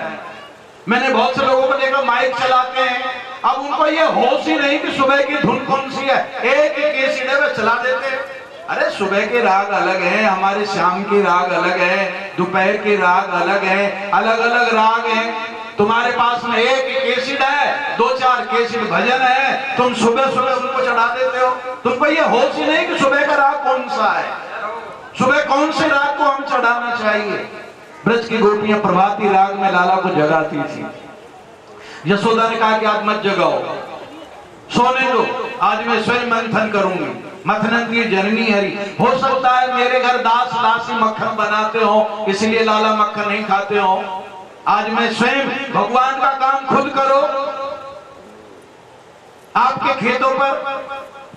मैंने बहुत से लोगों को देखा माइक चलाते हैं, अब उनको ये होश ही नहीं कि सुबह की धुन कौन सी है, एक ही कैसेट में चला देते हैं। अरे सुबह के राग अलग हैं, हमारे शाम के राग अलग है, दोपहर के राग अलग है, अलग अलग राग हैं। तुम्हारे पास में एक ही कैसेट है, 2-4 कैसेट भजन है, तुम सुबह सुबह उनको चढ़ा देते हो। तुमको ये होश ही नहीं कि सुबह का राग कौन सा है, सुबह कौन से राग को हम चढ़ाना चाहिए। ब्रज की गोपियां प्रभाती राग में लाला को जगाती थी। यशोदा ने कहा कि आज मत जगाओ, सोने दो, आज मैं स्वयं मंथन करूंगी। मथनन की जननी हरी। हो सकता है मेरे घर दास दासी मक्खन बनाते हो, इसलिए लाला मक्खन नहीं खाते हो। आज मैं स्वयं भगवान का काम खुद करो। आपके खेतों पर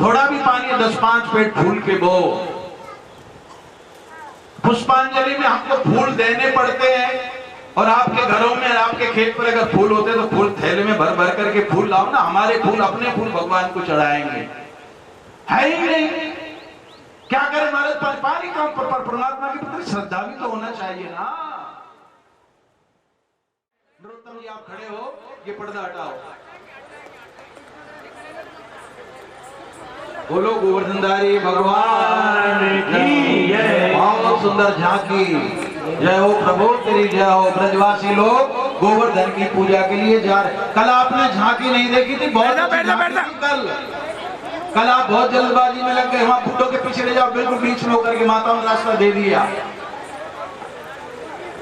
थोड़ा भी पानी 10-5 पेट फूल के बो। पुष्पांजलि में हमको फूल देने पड़ते हैं और आपके घरों में आपके खेत पर अगर फूल होते तो फूल थैले में भर भर करके फूल लाओ ना। हमारे फूल अपने फूल भगवान को चढ़ाएंगे, है ही नहीं। क्या करें महाराज, पानी का परमात्मा के प्रति श्रद्धा भी तो होना चाहिए ना। नरोत्तम जी आप खड़े हो, ये पर्दा हटाओ। बोलो गोवर्धनधारी भगवान की जय। बहुत सुंदर झांकी, जय हो प्रभु तेरी जय हो। ब्रजवासी लोग गोवर्धन की पूजा के लिए जा रहे। कल आपने झांकी नहीं देखी थी, बहुत कल आप बहुत जल्दबाजी में लग गए, वहां बुड्ढों के पीछे ले जाओ, बिल्कुल बीच में होकर के माता ने रास्ता दे दिया।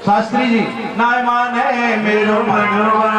शास्त्री जी नाय मान है मेरो मनवा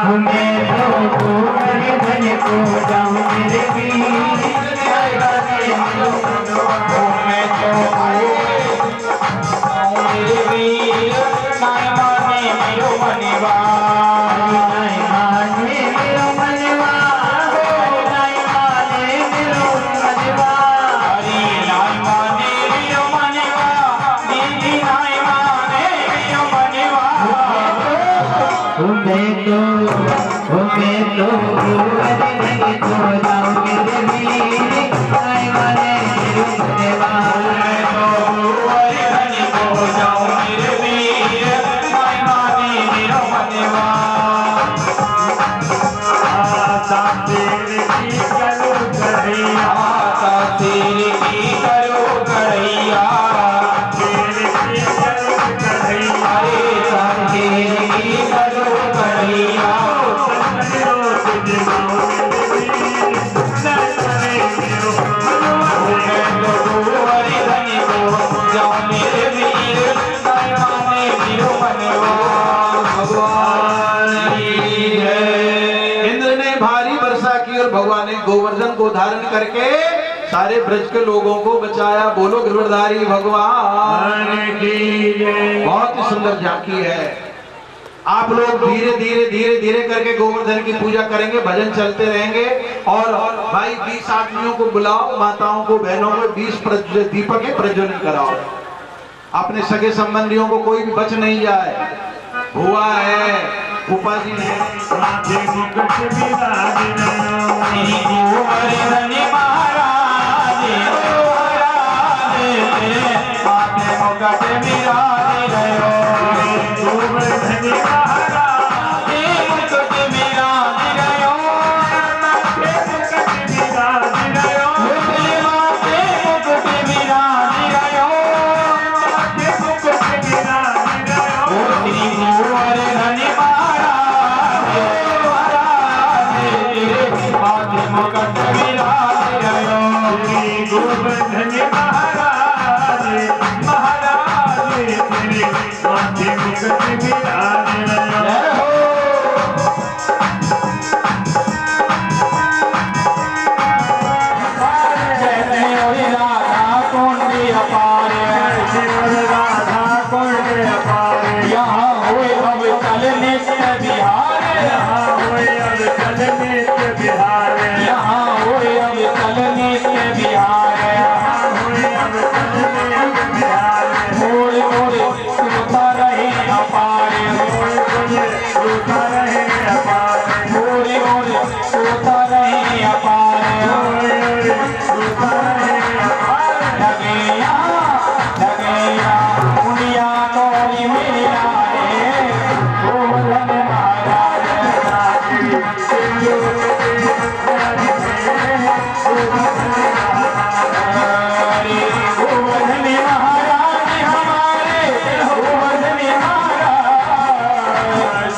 भगवान ने गोवर्धन को धारण करके सारे ब्रज के लोगों को बचाया। बोलो गिरधारी भगवान की जय। बहुत ही सुंदर झांकी है। आप लोग धीरे धीरे धीरे धीरे करके गोवर्धन की पूजा करेंगे, भजन चलते रहेंगे। और भाई 20 आदमियों को बुलाओ, माताओं को, बहनों को 20 दीपक के प्रज्वलन कराओ। अपने सगे संबंधियों को कोई भी बच नहीं जाए। हुआ है उपा जी ने माथे मुकुट विराज श्री गोवर्धन महाराज माथे मुकुट विराज गोवर्धन महाराज मुकुट विराज माथे मुकुट विराज माथे मुकुट विराज माथे मुकुट विराज श्री गोवर्धन मुकुट विराज गोवर्धन महाराज महाराज तेरे माथे मुकुट विराज राधा कुंड अपार राधा कुंड अपार यहाँ हुए अब चल नित्य बिहार यहाँ हुए अब चल नित्य बिहार यहाँ हुए अब चल नित्य बिहार यहाँ हुए अब चल नित्य बिहार मोड़ मोड़ सुनता रहे अपार मोड़ मोड़ सुनता रहे अपार मोड़ मोड़ सुनता रहे अपार मोड़ मोड़ सुनता रहे अपार लगेया मुड़िया कोरी मेरा रे गोवर्धन महाराज गोवर्धन महाराज हमारे गोवर्धन महाराज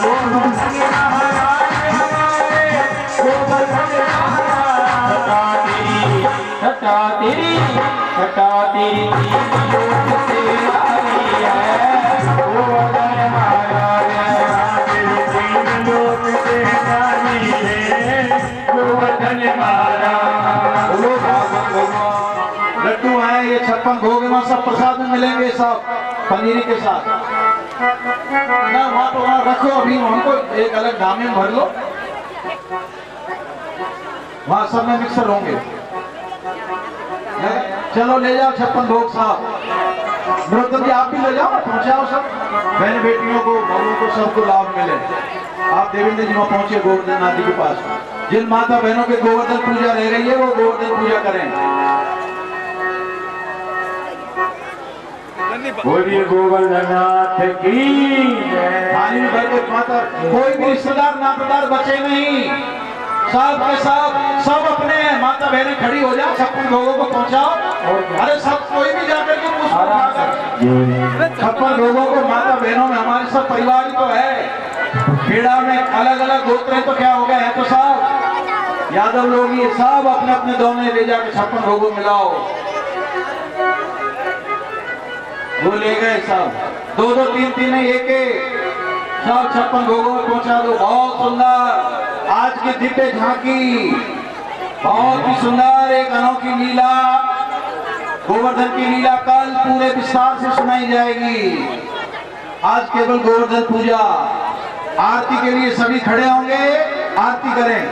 गोवर्धन महाराज हमारे गोवर्धन महाराज छटा तेरी गोवर्धन महाराज गोवर्धन महाराज। लड्डू हैं ये 56 भोग वहाँ सब प्रसाद में मिलेंगे, सब पनीर के साथ ना। वहाँ तो वहाँ रखो, अभी हमको एक अलग दाम में भर लो, वहाँ सब में मिक्सर होंगे। चलो ले जाओ 56 भोग साहब। नरोत्तम जी आप भी ले जाओ, पहुँचाओ सब बहन बेटियों को, बहुओं को, सबको लाभ मिले। आप देवेंद्र जी वहाँ पहुँचे गोवर्धन नाथ जी के पास। जिन माता बहनों के गोवर्धन पूजा रह गई है वो गोवर्धन पूजा करें। बोलिए गोवर्धननाथ की जय। थाली में बैठे माता, कोई भी रिश्तेदार नातेदार बचे नहीं, सब के सब अपने हैं। माता बहनें खड़ी हो जाओ, 56 भोगों को पहुंचाओ। अरे सब कोई भी जाकर के पुष्प उठाकर 56 भोगों को, माता बहनों में हमारे सब परिवार ही तो है। खेड़ा में अलग अलग गोत्र हैं तो क्या हो गए हैं, तो सब यादव लोग ये सब अपने अपने दोने ले जाकर 56 भोगों मिलाओ। वो ले गए सब, 2-2 3-3 एक सब 56 भोगों में पहुंचा दो। बहुत सुंदर आज की दिव्य झांकी, बहुत ही सुंदर एक अनोखी लीला, गोवर्धन की लीला कल पूरे विस्तार से सुनाई जाएगी। आज केवल गोवर्धन पूजा। आरती के लिए सभी खड़े होंगे, आरती करें।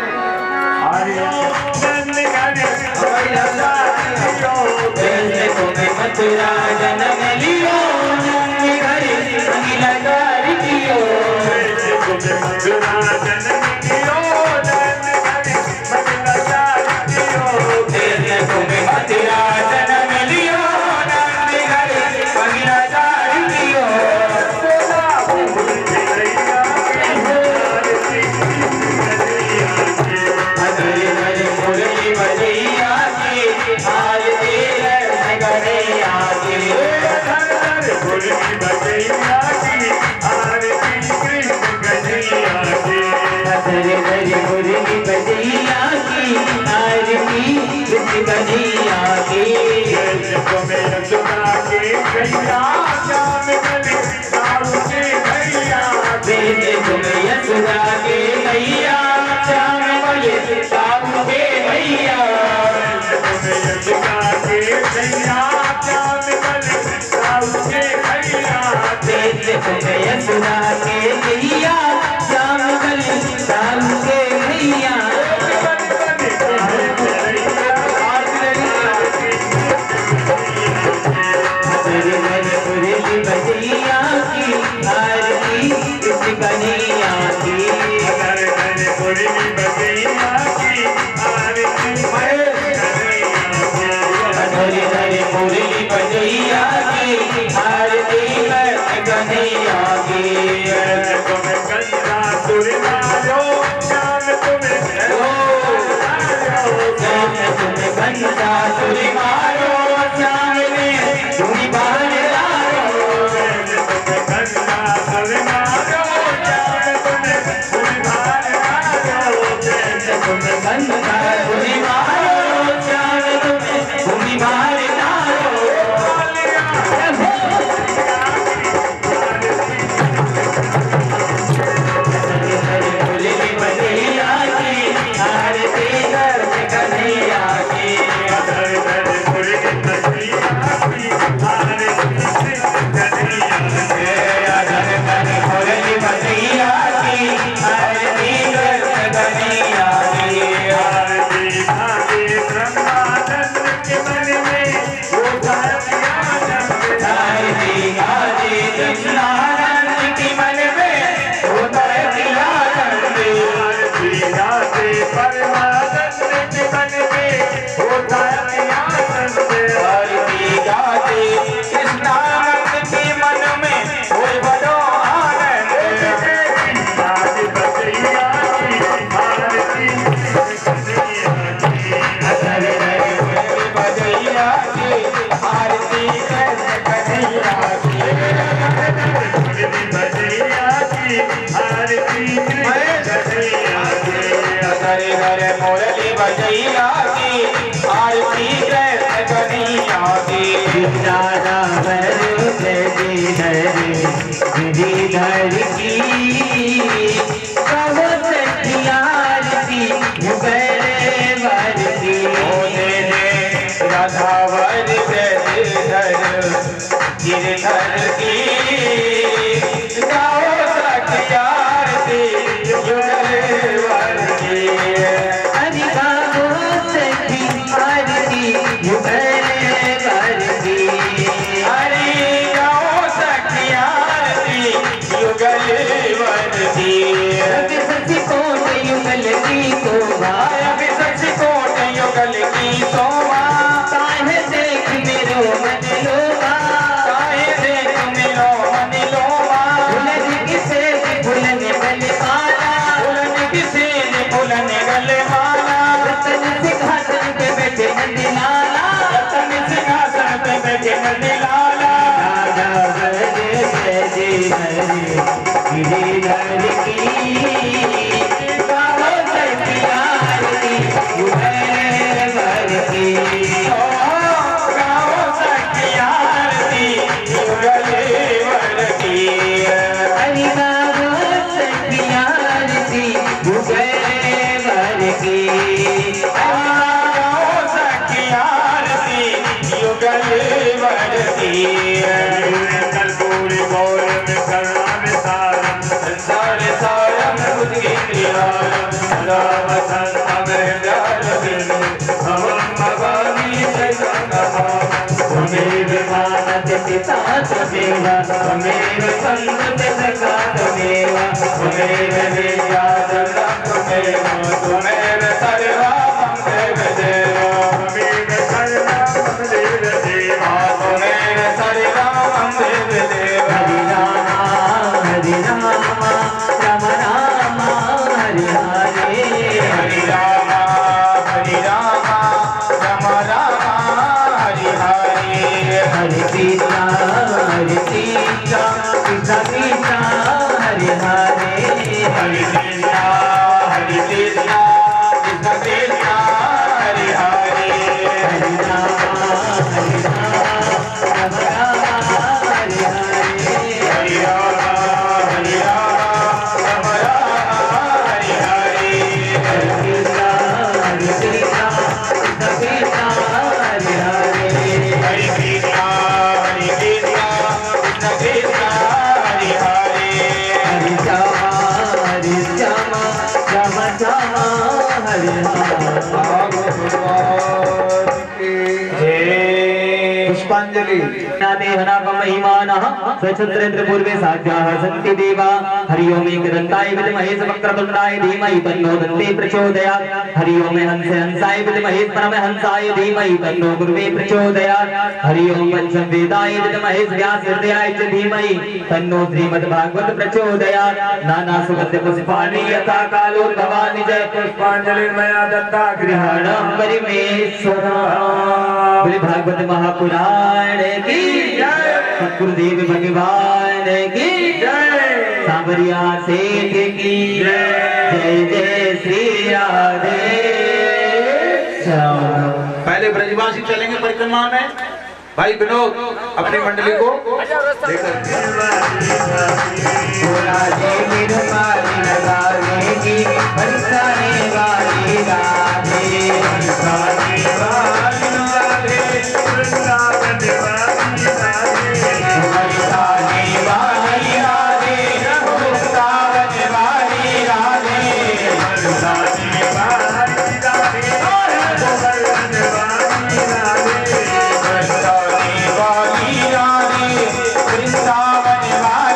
मथुरा जन्म लियो, नंद घर लीलाधार कियो। मथुरा जन्म लियो, नंद घर लीलाधार कियो। मथुरा जन्म लियो, नंद घर लीलाधार कियो। हरे हरे मुरली बजैया की, आरती गणैया की। मुरली बजैया की, आरती कृष्ण कन्हैया की। हरे हरे मुरली बजैया की, आरती कृष्ण कन्हैया की। यशोदा के भैया, श्याम गले सारू के भैया। यशोदा के भैया, श्याम गले सारू के भैया। यशोदा के भैया, श्याम गले सारू के भैया। यशोदा के भैया, श्याम गले सारू के भैया। हरे हरे मुरली बजैया की, आरती कृष्ण कन्हैया की। हरे हरे मुरली बजैया की, आरती हरे हरे मुरली बजैया की, आरती कृष्ण कन्हैया की। तुम्हें गंगा सुर मारो, श्याम तुम्हें गंगा सुर मारो, श्याम में धुनी बार लारो। गंगा सुर मारो, श्याम तुम्हें सुरभार मारो। गंगा सुर मारो, श्याम तुम्हें धुनी बार लारो। हरे हरे मुरली बजैया की, आरती कृष्ण कन्हैया की। हरे हरे मुरली बजैया की, आरती कृष्ण कन्हैया की। हरे हरे मुरली बजैया की, आरती कृष्ण कन्हैया की। आरती भागे ब्रह्मानंद के मन में, वो भारतीय आनंद। आरती गाजे कृष्णानंद के मन में, होता है प्रियानंद। आरती गाते परमानंद के मन में, होता है आनंद। आरती गाजे कृष्णानंद के मन में, होए बड़ो आनंद। आज बजैया की, आरती हरे हरे मुरली बजैया की, आरती कृष्ण कन्हैया की। मुरली बजैया की, आरती कृष्ण कन्हैया की। हरे हरे मुरली बजैया की, आरती कृष्ण कन्हैया की। राधा भर गिरिधर गिरिधर की, कहो सखी आरती युगल वर की। राधा वर गिरिधर गिरिधर की, गाओ सखी आरती युगल वर की। हरि गाओ सखी आरती युगल वर की। हरि गाओ सखी आरती युगल वर की। निराला राधा ब्रज जी गिरिधर की गाओ सखिया आरती भैरवर की गाओ सखिया आरती युगलेवर की हरि गाओ सखिया आरती भैरवर की गाओ सखिया आरती युगलेवर की कर्पूरी गौर में करुणा विसारम संसार सारम बुद्धि निवारम राम संतम भवम भवानी त्वमेव मानत पिता त्वमेव त्वमेव संत सखा त्वमेव त्वमेव विद्या जगत त्वमेव त्वमेव सर्वं देव देव त्वमेव सर्वं देव देव त्वमेव सर्वं देव देव हरि राम राम राम हरि हरे हरि राम राम हरि हरे हरे कृष्णा कृष्णा कृष्णा हरे हरे हरि कृष्णा कृष्णा कृष्णा हरि हरे हरे राम राम हरे हरे हरि राम राम हरि हरे हरे कृष्णा कृष्णा कृष्णा हरे हरे हरि कृष्णा कृष्णा कृष्णा हरि हरे हरे श्याम श्याम श्याम हरे पुष्पांजलि देहनाकं महिमानः स्वच्छन्द्रेन्द्र पूर्वे साध्याः सन्ति देवा हरि ओम एकदन्ताय विद्महे वक्रतुण्डाय धीमहि तन्नो दन्ते प्रचोदयात् हरि ओम हंसे हंसाय विद्महे परमहंसाय धीमहि तन्नो गुरुवे प्रचोदयात् हरि ओम पंचवेदाय विद्महे व्यासहृदयाय च धीमहि तन्नो श्रीमद्भागवत प्रचोदयात् नाना सुगन्ध पुष्पाणि यथा कालोद्भवानि जय पुष्पांजलि मया दत्ता गृहाणां परिमेश्वरः बोले भागवत महापुराण की जय सतगुरुदेव भगवान की जय सांवरिया सेठ की जय जय श्री राधे श्याम। पहले ब्रजवासी चलेंगे परिक्रमा में। भाई विनोद अपनी मंडली को लेकर राधे निर्माली लगाने की बरसाने वाली राधे राधे वाली राधे वृंदावन वाली राधे बरसाने वाली राधे वृंदावन वाली राधे राधे वाली राधे गोवर्धन वाली राधे वृंदावन वाली राधे वृंदावन वाली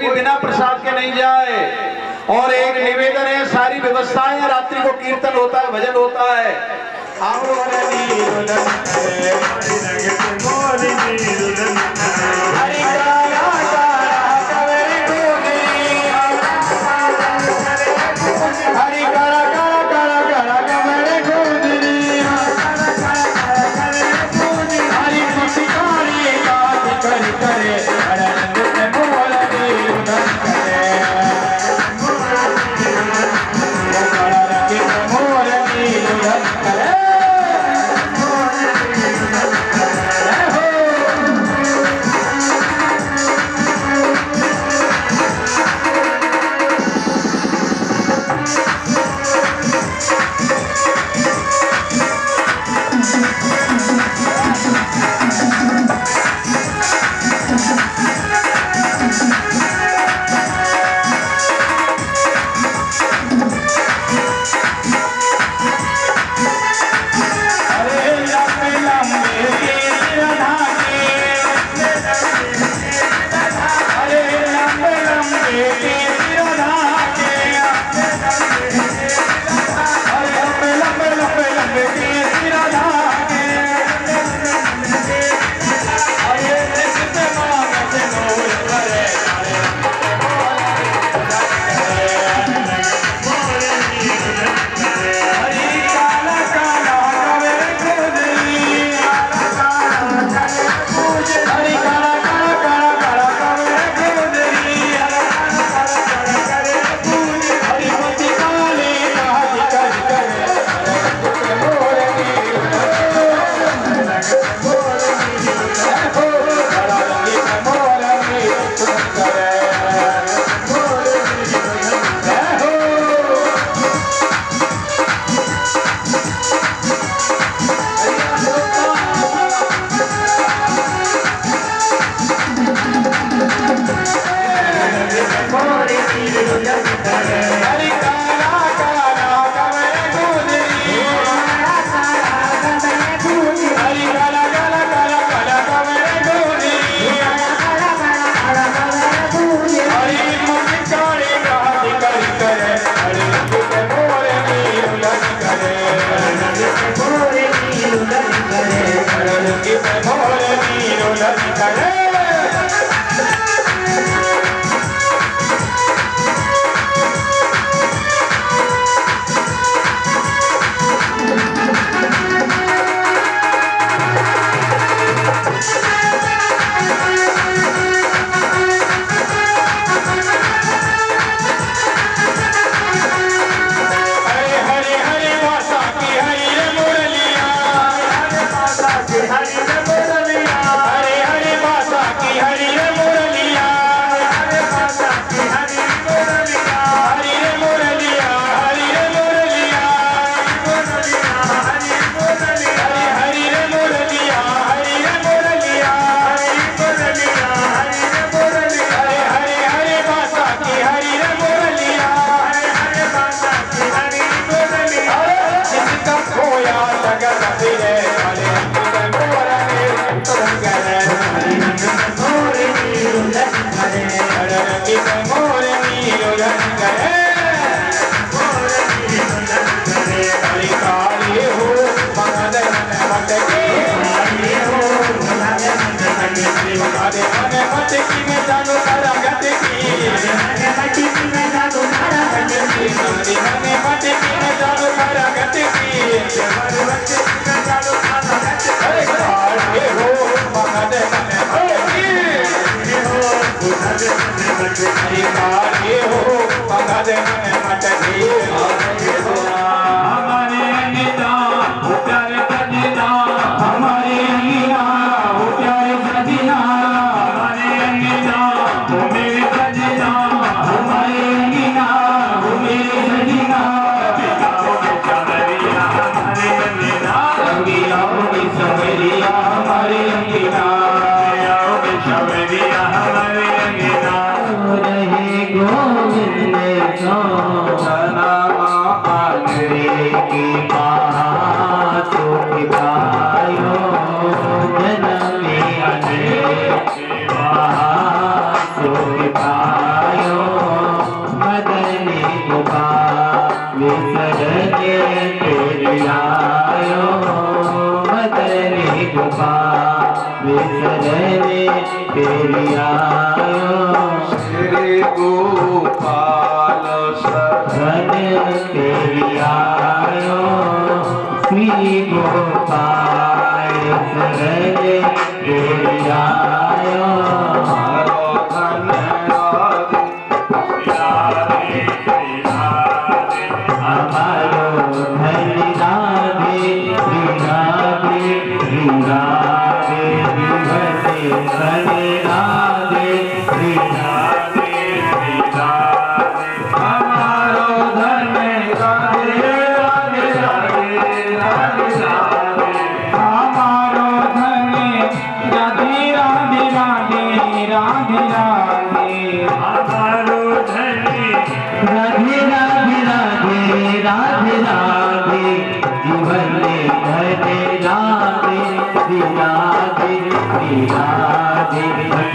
भी बिना प्रसाद के नहीं जाए। और एक निवेदन है, सारी व्यवस्थाएं हैं, रात्रि को कीर्तन होता है, भजन होता है। आप लोग गोविंद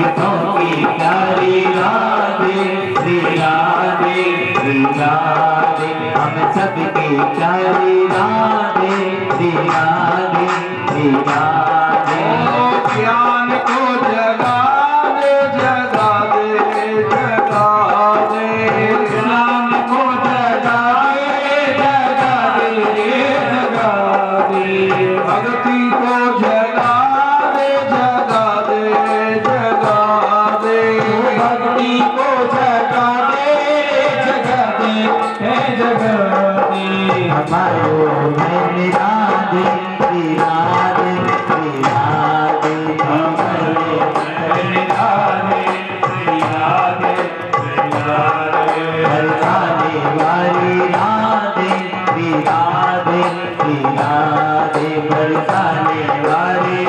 गीतों की प्यारी राधे श्री राधे श्री राधे हम सबकी प्यारी राधे श्री राधे श्री राधे ज्ञान को जगा दे जगा दे जगा दे ज्ञान को जगाए जगा दे जगा दे भक्ति को जगा दे जगा दे जगा दे भक्ति को जगा दे जगा दे हमारो में राधे श्री राधे श्री राधे हमारो में राधे श्री राधे श्री राधे बरसाने वाली राधे श्री राधे श्री राधे बरसाने वाली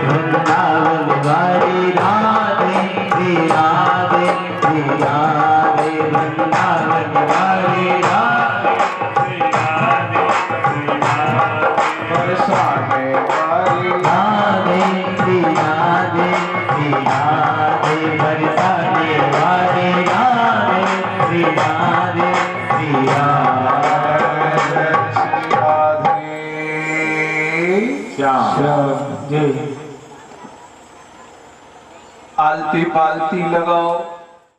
वृंदावन वाली राधे श्री राधे श्री राधे वृंदावन वाली राधे बरसाने वाली राधे श्री राधे श्री राधे बरसाने वाली राधे श्री राधे श्री राधे श्याम जय आलती पालती लगाओ।